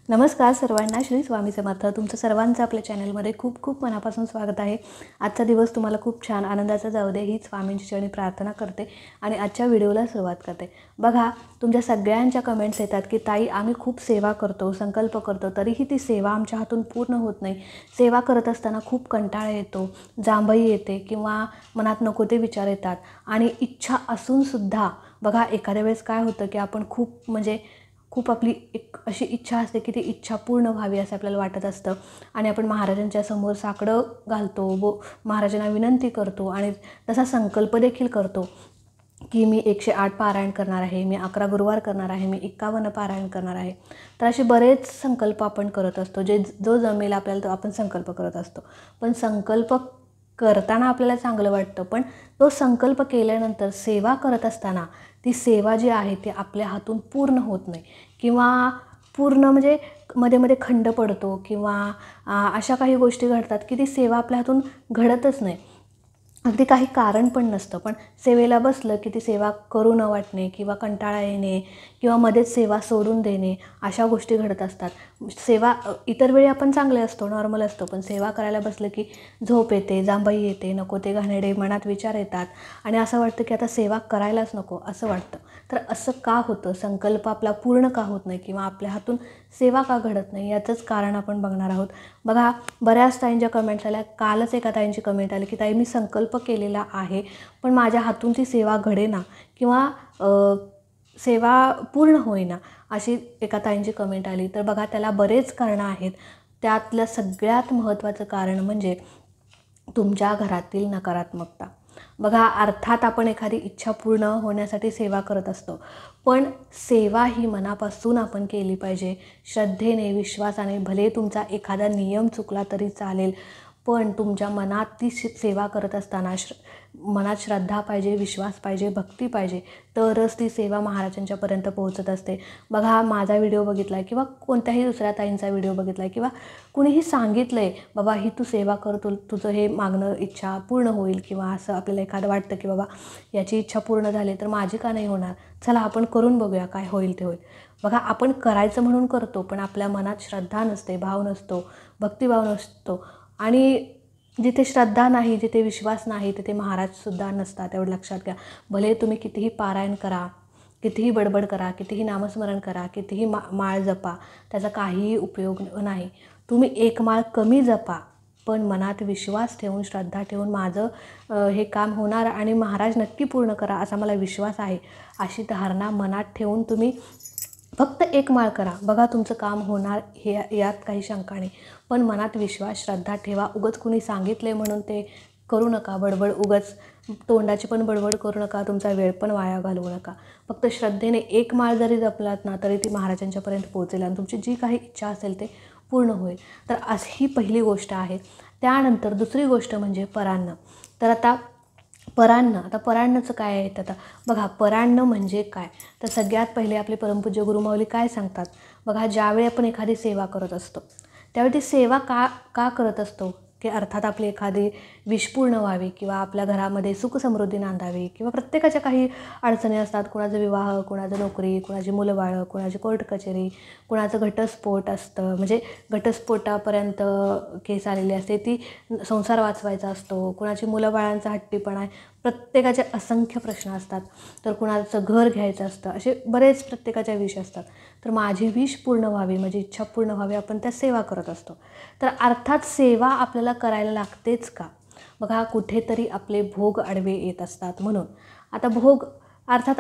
नमस्कार सर्वांना, श्री स्वामी समर्थ. तुमचं सर्वांचं आपल्या चॅनलमध्ये खूप खूप मनापासून स्वागत आहे. आजचा दिवस तुम्हाला खूप छान आनंदाचा जाऊ दे ही स्वामींची चरणी प्रार्थना करते आणि आजच्या व्हिडिओला सुरुवात करते. बघा, तुमच्या सगळ्यांच्या कमेंट्स येतात की ताई आम्ही खूप सेवा करतो, संकल्प करतो, तरीही ती सेवा आमच्या हातून पूर्ण होत नाही. सेवा करत असताना खूप कंटाळा येतो, जांभई येते किंवा मनात नको ते विचार येतात आणि इच्छा असूनसुद्धा बघा एखाद्या वेळेस काय होतं की आपण खूप आपली एक अशी इच्छा असते की ती इच्छा पूर्ण व्हावी असं आपल्याला वाटत असतं आणि आपण महाराजांच्या समोर साकडं घालतो, महाराजांना विनंती करतो आणि तसा संकल्प देखील करतो की मी 108 पारायण करणार आहे, मी 11 गुरुवार करणार आहे, मी 51 पारायण करणार आहे. तर असे बरेच संकल्प आपण करत असतो. जो जमेल आपल्याला तो आपण संकल्प करत असतो. पण संकल्प करताना आपल्याला चांगलं वाटतं, पण तो संकल्प केल्यानंतर सेवा करत असताना ती सेवा जी आहे ती आपल्या हातून पूर्ण होत नाही किंवा पूर्ण मध्ये मध्ये खंड पडतो किंवा अशा काही गोष्टी घडतात की ती सेवा आपल्या हातून घडतच नाही. अगदी काही कारण पण नसतं, पण सेवेला बसलं की ती सेवा करू न वाटणे किंवा कंटाळा येणे किंवा मध्येच सेवा सोडून देणे अशा गोष्टी घडत असतात. सेवा इतर वेळी आपण चांगले असतो, नॉर्मल असतो, पण सेवा करायला बसलं की झोप येते, जांभई येते, नको ते घाणेरडे मनात विचार येतात आणि असं वाटतं की आता सेवा करायलाच नको असं वाटतं. तर असं का होतं? संकल्प आपला पूर्ण का होत नाही किंवा आपल्या हातून सेवा का घडत नाही याचंच कारण आपण बघणार आहोत. बघा, बऱ्याच ताईंच्या कमेंट्स आल्या. कालच एका ताईंची कमेंट आली की ताई मी संकल्प केलेला आहे पण माझ्या हातून ती सेवा घडेना किंवा सेवा पूर्ण होईना अशी एका ताईंची कमेंट आली. तर बघा, त्याला बरेच कारणं आहेत. त्यातलं सगळ्यात महत्त्वाचं कारण म्हणजे तुमच्या घरातील नकारात्मकता. बघा, अर्थात आपण एखादी इच्छा पूर्ण होण्यासाठी सेवा करत असतो, पण सेवा ही मनापासून आपण केली पाहिजे, श्रद्धेने, विश्वासाने. भले तुमचा एखादा नियम चुकला तरी चालेल, पण तुमच्या मनात ती सेवा करत असताना मनात श्रद्धा पाहिजे, विश्वास पाहिजे, भक्ती पाहिजे, तरच ती सेवा महाराजांच्यापर्यंत पोहोचत असते. बघा, माझा व्हिडिओ बघितला आहे किंवा कोणत्याही दुसऱ्या ताईंचा व्हिडिओ बघितला आहे किंवा कुणीही सांगितलं आहे बाबा ही तू सेवा कर, तुझं हे मागणं इच्छा पूर्ण होईल किंवा असं आपल्याला एखादं वाटतं की बाबा याची इच्छा पूर्ण झाली तर माझी का नाही होणार, चला आपण करून बघूया, काय होईल ते होईल. बघा, आपण करायचं म्हणून करतो, पण आपल्या मनात श्रद्धा नसते, भाव नसतो, भक्तिभाव नसतो आणि जिथे श्रद्धा नाही, जिथे विश्वास नाही, तिथे महाराजसुद्धा नसतात, एवढं लक्षात घ्या. भले तुम्ही कितीही पारायण करा, कितीही बडबड करा, कितीही नामस्मरण करा, कितीही माळ जपा, त्याचा काहीही उपयोग नाही. तुम्ही एक माळ कमी जपा, पण मनात विश्वास ठेवून, श्रद्धा ठेवून माझं हे काम होणार आणि महाराज नक्की पूर्ण करा असा मला विश्वास आहे अशी धारणा मनात ठेवून तुम्ही फक्त एक माळ करा. बघा, तुमचं काम होणार हे यात काही शंका नाही, पण मनात विश्वास, श्रद्धा ठेवा. उगाच कुणी सांगितले म्हणून ते करू नका. बडबड उगाच तोंडाची पण बडबड करू नका, तुमचा वेळ पण वाया घालवू नका. फक्त श्रद्धेने एक माळ जरी जपलात ना तरी ती महाराजांच्यापर्यंत पोहोचेल आणि तुमची जी काही इच्छा असेल ते पूर्ण होईल. तर ही पहिली गोष्ट आहे. त्यानंतर दुसरी गोष्ट म्हणजे परान्न. तर आता परान्नाचं काय आहे? आता बघा, परान्न म्हणजे काय? तर सगळ्यात पहिले आपले परमपूज्य गुरुमाऊली काय सांगतात? बघा, ज्यावेळी आपण एखादी सेवा करत असतो त्यावेळी ती सेवा का करत असतो की अर्थात आपली एखादी विश पूर्ण व्हावी किंवा आपल्या घरामध्ये सुखसमृद्धी नांदावी किंवा प्रत्येकाच्या काही अडचणी असतात. कुणाचा विवाह, कुणाचं नोकरी, कुणाची मुलंबाळं, कुणाची कोर्ट कचेरी, कुणाचं घटस्फोट असतं, म्हणजे घटस्फोटापर्यंत केस आलेली असते, ती संसार वाचवायचा असतो, कुणाची मुलंबाळांचा हट्टीपणा आहे, प्रत्येकाचे असंख्य प्रश्न असतात. तर कुणाचं घर घ्यायचं असतं, असे बरेच प्रत्येकाच्या विष असतात. तर माझी विश पूर्ण व्हावी, माझी इच्छा पूर्ण व्हावी, आपण त्या सेवा करत असतो. तर अर्थात सेवा आपल्याला करायला लागतेच का? बघा, कुठेतरी आपले भोग आडवे येत असतात म्हणून. आता भोग अर्थात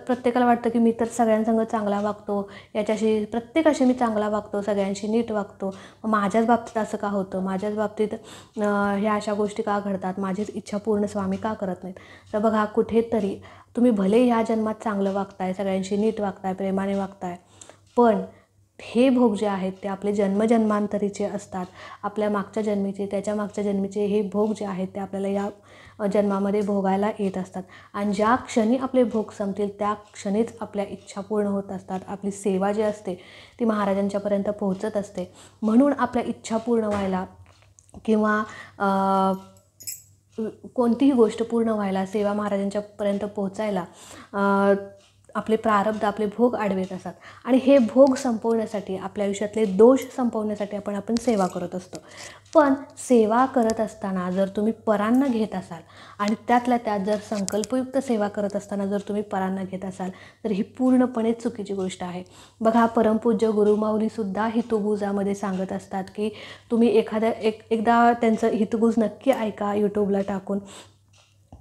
प्रत्येकाला वाटतं की मी तर सगळ्यांसंग चांगला वागतो, याच्याशी प्रत्येकाशी मी चांगला वागतो, सगळ्यांशी नीट वागतो, माझ्याच बाबतीत असं का होतं, माझ्याच बाबतीत ह्या अशा गोष्टी का घडतात, माझीच इच्छा पूर्ण स्वामी का करत नाहीत? तर बघा, कुठेतरी तुम्ही भले ह्या जन्मात चांगलं वागताय, सगळ्यांशी नीट वागताय, प्रेमाने वागताय, पण हे भोग जे आहेत ते आपले जन्मजन्मांतरीचे असतात. आपल्या मागच्या जन्मीचे, त्याच्या मागच्या जन्मीचे हे भोग जे आहेत ते आपल्याला या जन्मामध्ये भोगायला येत असतात आणि ज्या क्षणी आपले भोग संपतील त्या क्षणीच आपल्या इच्छा पूर्ण होत असतात. आपली सेवा जी असते ती महाराजांच्यापर्यंत पोहोचत असते. म्हणून आपल्या इच्छा पूर्ण व्हायला किंवा कोणतीही गोष्ट पूर्ण व्हायला, सेवा महाराजांच्यापर्यंत पोहोचायला आपले प्रारब्ध, आपले भोग आडवेत असतात आणि हे भोग संपवण्यासाठी, आपल्या आयुष्यातले दोष संपवण्यासाठी आपण सेवा करत असतो. पण सेवा करत असताना जर तुम्ही परांना घेत असाल आणि त्यातल्या त्यात जर संकल्पयुक्त सेवा करत असताना जर तुम्ही परांना घेत असाल तर ही पूर्णपणे चुकीची गोष्ट आहे. बघा, परमपूज्य गुरुमाऊलीसुद्धा हितगुजामध्ये सांगत असतात की तुम्ही एकदा त्यांचं हितगुज नक्की ऐका यूट्यूबला टाकून,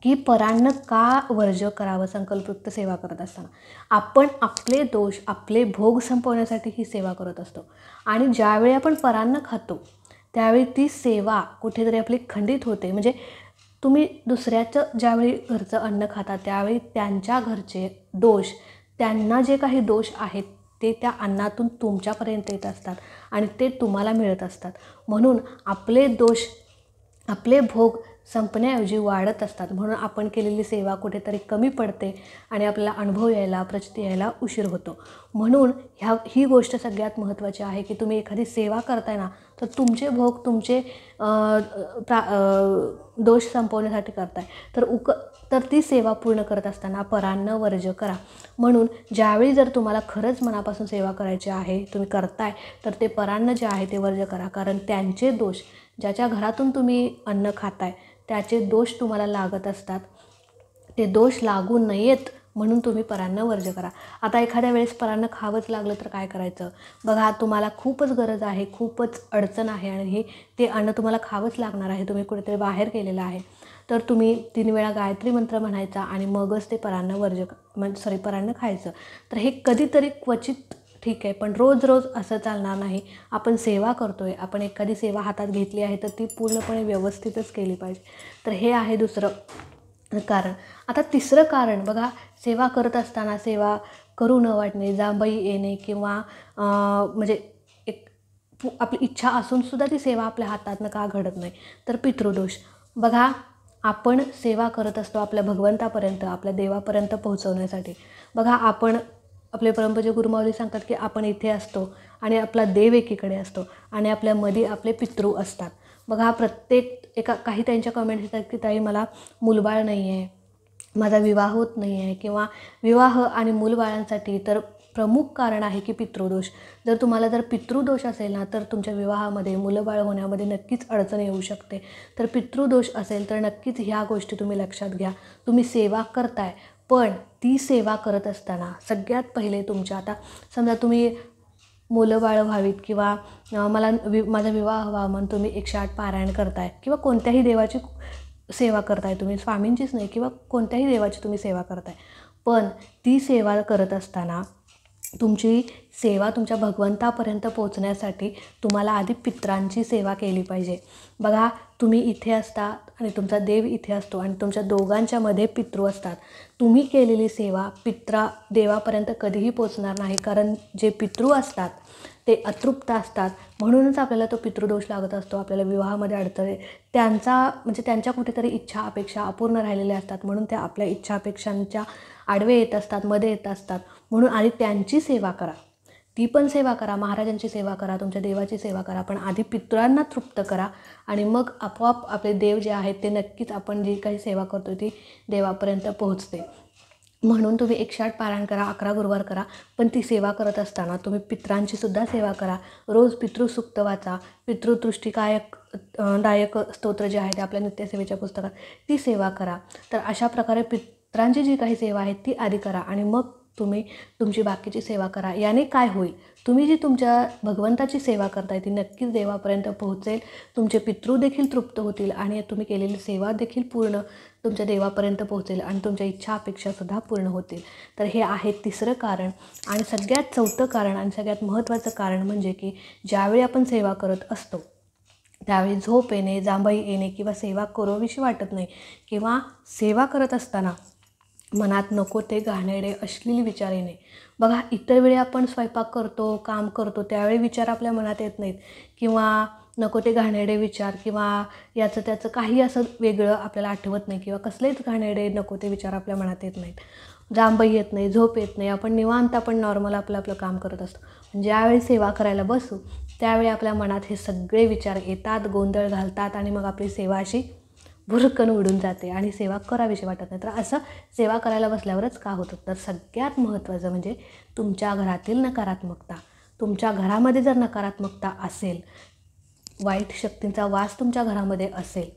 की परान्न का वर्ज करावं संकल्पयुक्त सेवा करत असताना. आपण आपले दोष, आपले भोग संपवण्यासाठी ही सेवा करत असतो आणि ज्यावेळी आपण परान्न खातो त्यावेळी ती सेवा कुठेतरी आपली खंडित होते. म्हणजे तुम्ही दुसऱ्याचं ज्यावेळी घरचं अन्न खाता त्यावेळी त्यांच्या घरचे दोष, त्यांना जे काही दोष आहेत ते त्या अन्नातून तुमच्यापर्यंत येत असतात आणि ते तुम्हाला मिळत असतात. म्हणून आपले दोष, आपले भोग संपण्याऐवजी वाढत असतात. म्हणून आपण केलेली सेवा कुठेतरी कमी पडते आणि आपल्याला अनुभव यायला, प्रचिती यायला उशीर होतो. म्हणून ही गोष्ट सगळ्यात महत्त्वाची आहे की तुम्ही एखादी सेवा करताय ना तर तुमचे भोग, तुमचे दोष संपवण्यासाठी करताय तर ती सेवा पूर्ण करत असताना परान्न वर्ज करा. म्हणून ज्यावेळी जर तुम्हाला खरंच मनापासून सेवा करायची आहे, तुम्ही करताय, तर ते परान्न जे आहे ते वर्ज करा. कारण त्यांचे दोष, ज्याच्या घरातून तुम्ही अन्न खाताय त्याचे दोष तुम्हाला लागत असतात. ते दोष लागू नयेत म्हणून तुम्ही परान्न वर्ज करा. आता एखाद्या वेळेस परान्न खावंच लागलं तर काय करायचं? बघा, तुम्हाला खूपच गरज आहे, खूपच अडचण आहे आणि ते अन्न तुम्हाला खावंच लागणार आहे, तुम्ही कुठेतरी बाहेर गेलेलं आहे, तर तुम्ही 3 वेळा गायत्री मंत्र म्हणायचा आणि मगच ते परान्न खायचं. तर हे कधीतरी क्वचित ठीक आहे, पण रोज रोज असं चालणार नाही. आपण सेवा करतोय, आपण एखादी सेवा हातात घेतली आहे तर ती पूर्णपणे व्यवस्थितच केली पाहिजे. तर हे आहे दुसरं कारण. आता तिसरं कारण बघा, सेवा करत असताना सेवा करू न वाटणे, जांभई येणे किंवा म्हणजे आपली इच्छा असूनसुद्धा ती सेवा आपल्या हातातनं का घडत नाही, तर पितृदोष. बघा, आपण सेवा करत असतो आपल्या भगवंतापर्यंत, आपल्या देवापर्यंत पोहोचवण्यासाठी. बघा, आपले परमपूज्य गुरुमाऊली सांगतात की आपण इथे असतो आणि आपला देव एकीकडे असतो आणि आपल्यामध्ये आपले पितृ असतात. बघा, काही त्यांच्या कमेंट्स येतात की ताई मला मूलबाळ नाही आहे, माझा विवाह होत नाही आहे, किंवा विवाह आणि मूलबाळांसाठी तर प्रमुख कारण आहे की पितृदोष. जर तुम्हाला पितृदोष असेल ना तर तुमच्या विवाहामध्ये, मुलंबाळ होण्यामध्ये नक्कीच अडचण येऊ शकते. तर पितृदोष असेल तर नक्कीच ह्या गोष्टी तुम्ही लक्षात घ्या. तुम्ही सेवा करताय, पण ती सेवा करत असताना सगळ्यात पहिले आता समजा तुम्ही मुलं बाळ व्हावीत किंवा माझा विवाह व्हावा म्हणून तुम्ही 108 पारायण करताय किंवा कोणत्याही देवाची सेवा करताय, तुम्ही स्वामींचीच नाही किंवा कोणत्याही देवाची तुम्ही सेवा करताय, पण ती सेवा करत असताना तुमची सेवा तुमच्या भगवंतापर्यंत पोहोचण्यासाठी तुम्हाला आधी पितरांची सेवा केली पाहिजे. बघा, तुम्ही इथे असतात आणि तुमचा देव इथे असतो आणि तुमच्या दोघांच्या मध्ये पितृ असतात. तुम्ही केलेली सेवा देवापर्यंत कधीही पोचणार नाही, कारण जे पितृ असतात ते अतृप्त असतात. म्हणूनच आपल्याला तो पितृदोष लागत असतो, आपल्याला विवाहामध्ये अडथळे, त्यांच्या कुठेतरी इच्छा अपेक्षा अपूर्ण राहिलेल्या असतात, म्हणून त्या आपल्या इच्छा अपेक्षांच्या आडवे येत असतात, मध्ये येत असतात. म्हणून आधी त्यांची सेवा करा, ती पण सेवा करा, महाराजांची सेवा करा, तुमच्या देवाची सेवा करा, पण आधी पितरांना तृप्त करा आणि मग आपोआप आपले देव जे आहेत ते नक्कीच आपण जी काही सेवा करतो ती देवापर्यंत पोहोचते. म्हणून तुम्ही 108 पारायण करा, 11 गुरुवार करा, पण ती सेवा करत असताना तुम्ही पितरांची सुद्धा सेवा करा. रोज पितृसूक्त वाचा, दायक स्तोत्र जे आहे ते आपल्या नित्यसेवेच्या पुस्तकात, ती सेवा करा. तर अशा प्रकारे पितरांची जी काही सेवा आहे ती आधी करा आणि मग तुम्ही तुमची बाकीची सेवा करा. याने काय होईल, तुम्ही जी तुमच्या भगवंताची सेवा करताय ती नक्कीच देवापर्यंत पोहोचेल, तुमचे पितृ देखील तृप्त होतील आणि तुम्ही केलेली सेवा देखील पूर्ण तुमच्या देवापर्यंत पोहोचेल आणि तुमच्या इच्छा अपेक्षासुद्धा पूर्ण होतील. तर हे आहे तिसरं कारण. आणि सगळ्यात चौथं कारण आणि सगळ्यात महत्त्वाचं कारण म्हणजे की ज्यावेळी आपण सेवा करत असतो त्यावेळी झोप येणे, जांभई येणे किंवा सेवा करोवीशी वाटत नाही, किंवा सेवा करत असताना मनात नको ते घाणेरडे अश्लील विचार येणे. बघा, इतर वेळी आपण स्वयंपाक करतो, काम करतो, त्यावेळी विचार आपल्या मनात येत नाहीत, किंवा नको ते घाणेरडे विचार किंवा याचं त्याचं काही असं वेगळं आपल्याला आठवत नाही, किंवा कसलेच घाणेरडे नको ते विचार आपल्या मनात येत नाहीत, जांभई येत नाही, झोप येत नाही, आपण निवांत आपण नॉर्मल आपलं काम करत असतो. ज्यावेळी सेवा करायला बसू त्यावेळी आपल्या मनात हे सगळे विचार येतात, गोंधळ घालतात आणि मग आपली सेवा अशी भुरकन उडून जाते आणि सेवा करावीशी वाटत नाही. तर असं सेवा करायला बसल्यावरच का होतं? तर सगळ्यात महत्त्वाचं म्हणजे तुमच्या घरातील नकारात्मकता. तुमच्या घरामध्ये जर नकारात्मकता असेल, वाईट शक्तींचा वास तुमच्या घरामध्ये असेल,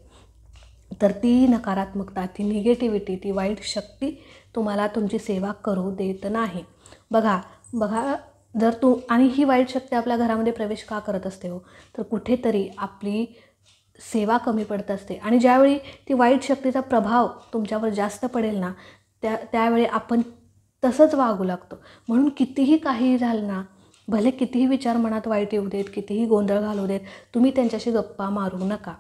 तर ती नकारात्मकता, ती निगेटिव्हिटी, ती वाईट शक्ती तुम्हाला तुमची सेवा करू देत नाही. बघा जर आणि ही वाईट शक्ती आपल्या घरामध्ये प्रवेश का करत असते हो? तर कुठेतरी आपली सेवा कमी पडत असते आणि ज्यावेळी ती वाईट शक्तीचा प्रभाव तुमच्यावर जास्त पडेल ना, त्यावेळी आपण तसंच वागू लागतो. म्हणून कितीही काही झालं ना, भले कितीही विचार मनात वाईट येऊ देत, कितीही गोंधळ घालू देत, तुम्ही त्यांच्याशी गप्पा मारू नका.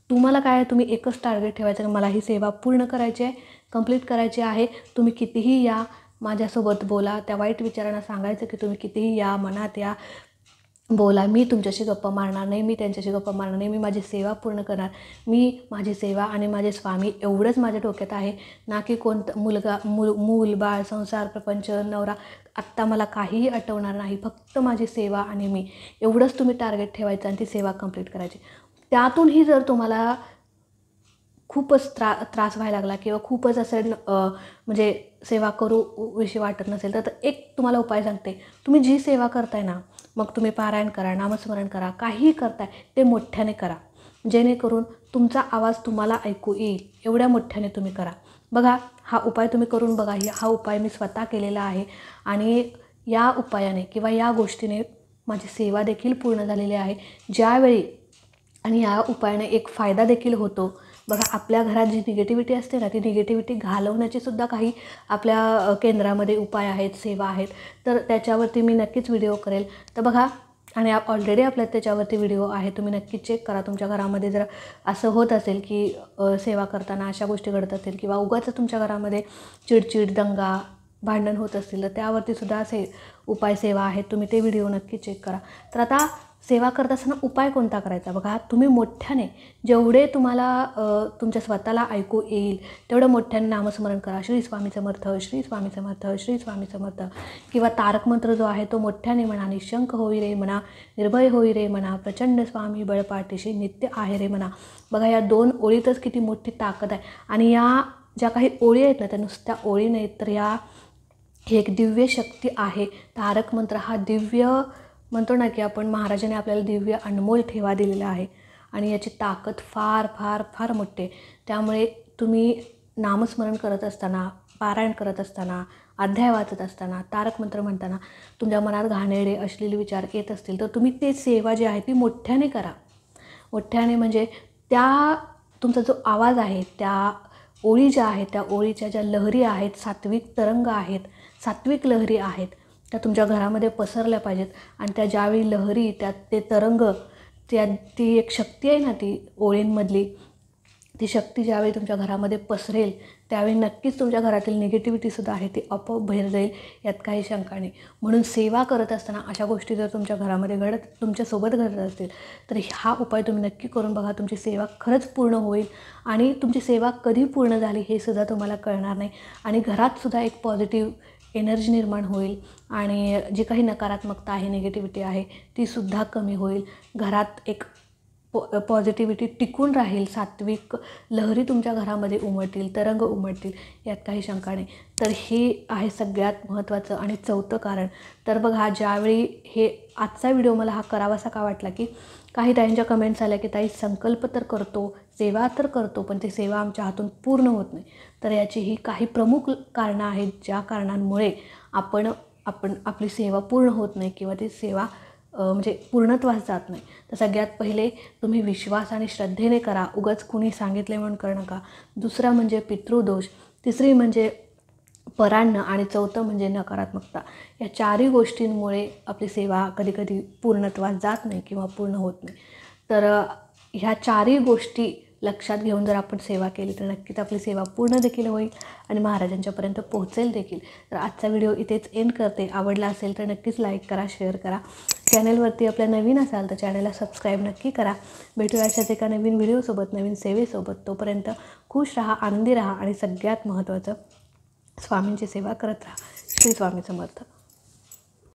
तुम्हाला काय आहे, तुम्ही एकच टार्गेट ठेवायचं की मला ही सेवा पूर्ण करायची आहे, कंप्लीट करायची आहे. तुम्ही कितीही या, माझ्यासोबत बोला, त्या वाईट विचारांना सांगायचं की तुम्ही कितीही या, मनात या, बोला, मी तुमच्याशी गप्पा मारणार नाही, मी त्यांच्याशी गप्पा मारणार नाही, मी माझी सेवा पूर्ण करणार. मी माझी सेवा आणि माझे स्वामी एवढंच माझ्या डोक्यात आहे, ना की कोणतं मूल बाळ, संसार, प्रपंच, नवरा. आत्ता मला काहीही आठवणार नाही, फक्त माझी सेवा आणि मी, एवढंच तुम्ही टार्गेट ठेवायचं आणि ती सेवा कंप्लीट करायची. त्यातूनही जर तुम्हाला खूपच त्रास व्हायला लागला किंवा खूपच असं म्हणजे सेवा करू विषयी वाटत नसेल, तर एक तुम्हाला उपाय सांगते. तुम्ही जी सेवा करताय ना, मग तुम्ही पारायण करा, नामस्मरण करा, काहीही करताय ते मोठ्याने करा, जेणेकरून तुमचा आवाज तुम्हाला ऐकू येईल एवढ्या मोठ्याने तुम्ही करा. बघा, हा उपाय तुम्ही करून बघा. हा उपाय मी स्वतः केलेला आहे आणि या उपायाने किंवा या गोष्टीने माझी सेवा देखील पूर्ण झालेली आहे. ज्यावेळी आणि या उपायाने एक फायदा देखील होतो. बघा, आपल्या घरात जी निगेटिव्हिटी असते ना, ती निगेटिव्हिटी घालवण्याची सुद्धा काही आपल्या केंद्रामध्ये उपाय आहेत, सेवा आहेत. तर त्याच्यावरती मी नक्कीच व्हिडिओ करेल. तर बघा, आणि ऑलरेडी आपल्या त्याच्यावरती व्हिडिओ आहे, तुम्ही नक्की चेक करा. तुमच्या घरामध्ये जर असं होत असेल की सेवा करताना अशा गोष्टी घडत असतील किंवा उगाच तुमच्या घरामध्ये चिडचिड, दंगा, भांडण होत असतील, तर त्यावरती सुद्धा उपाय, सेवा आहेत. तुम्ही ते व्हिडिओ नक्की चेक करा. तर आता सेवा करत असताना उपाय कोणता करायचा? बघा, तुम्ही मोठ्याने जेवढे तुम्हाला तुमच्या स्वतःला ऐकू येईल तेवढं मोठ्याने नामस्मरण करा. श्री स्वामी समर्थ, श्री स्वामी समर्थ, श्री स्वामी समर्थ. किंवा तारक मंत्र जो आहे तो मोठ्याने म्हणा. निशंक होई रे म्हणा, निर्भय होई रे म्हणा, प्रचंड स्वामी बळपाठीशी नित्य आहे रे म्हणा. बघा, या 2 ओळीतच किती मोठी ताकद आहे. आणि या ज्या काही ओळी आहेत ना, त्या नुसत्या ओळी नाहीत, तर ही एक दिव्य शक्ती आहे. तारक मंत्र हा दिव्य म्हणतो ना, की आपण महाराजांनी आपल्याला दिव्य अनमोल ठेवा दिलेला आहे आणि याची ताकद फार फार फार मोठी आहे. त्यामुळे तुम्ही नामस्मरण करत असताना, पारायण करत असताना, अध्याय वाचत असताना, तारक मंत्र म्हणताना तुमच्या मनात घाणेरडे अश्लील विचार येत असतील, तर तुम्ही ते सेवा जी आहे ती मोठ्याने करा. मोठ्याने म्हणजे तुमचा जो आवाज आहे, त्या ओळी ज्या आहेत, त्या ओळीच्या ज्या लहरी आहेत, सात्विक तरंग आहेत, सात्विक लहरी आहेत, त्या तुमच्या घरामध्ये पसरल्या पाहिजेत. आणि त्या ज्यावेळी लहरी, ते तरंग, ती एक शक्ती आहे ना, ती ओळींमधली, ती शक्ती ज्यावेळी तुमच्या घरामध्ये पसरेल, त्यावेळी नक्कीच तुमच्या घरातील निगेटिव्हिटीसुद्धा आहे ती आपोआप बाहेर जाईल, यात काही शंका नाही. म्हणून सेवा करत असताना अशा गोष्टी जर तुमच्या घरामध्ये तुमच्यासोबत घडत असतील, तर हा उपाय तुम्ही नक्की करून बघा. तुमची सेवा खरंच पूर्ण होईल आणि तुमची सेवा कधी पूर्ण झाली हे सुद्धा तुम्हाला कळणार नाही. आणि घरातसुद्धा एक पॉझिटिव्ह एनर्जी निर्माण होईल आणि जी काही नकारात्मकता आहे, निगेटिव्हिटी आहे, तीसुद्धा कमी होईल. घरात एक पॉझिटिव्हिटी टिकून राहील, सात्विक लहरी तुमच्या घरामध्ये उमटतील, तरंग उमटतील, यात काही शंका नाही. तर हे आहे सगळ्यात महत्त्वाचं आणि 4थं कारण. तर बघा, ज्यावेळी आजचा व्हिडिओ मला हा करावासा का वाटला, की काही ताईंच्या कमेंट्स आल्या की ताई संकल्प तर करतो, सेवा तर करतो, पण ती सेवा आमच्या हातून पूर्ण होत नाही. तर याची ही काही प्रमुख कारणं आहेत, ज्या कारणांमुळे आपली सेवा पूर्ण होत नाही किंवा ती सेवा म्हणजे पूर्णत्वास जात नाही. तर सगळ्यात पहिले तुम्ही विश्वास आणि श्रद्धेने करा, उगाच कुणी सांगितले म्हणून करू नका. दुसरा म्हणजे पितृदोष, तिसरी म्हणजे परान्न आणि 4थं म्हणजे नकारात्मकता. या 4ही गोष्टींमुळे आपली सेवा कधीकधी पूर्णत्वास जात नाही किंवा पूर्ण होत नाही. तर ह्या 4ही गोष्टी लक्षात घेऊन जर आपण सेवा केली तर नक्कीच आपली सेवा पूर्ण देखील होईल आणि महाराजांच्यापर्यंत पोहोचेल देखील. तर आजचा व्हिडिओ इथेच एंड करते. आवडला असेल तर नक्कीच लाईक करा, शेअर करा. चॅनलवरती आपल्या नवीन असाल तर चॅनलला सबस्क्राईब नक्की करा. भेटूया अशाच एका नवीन व्हिडिओसोबत, नवीन सेवेसोबत. तोपर्यंत खुश राहा, आनंदी राहा आणि सगळ्यात महत्त्वाचं, स्वामींची सेवा करत राहा. श्री स्वामी समर्थ.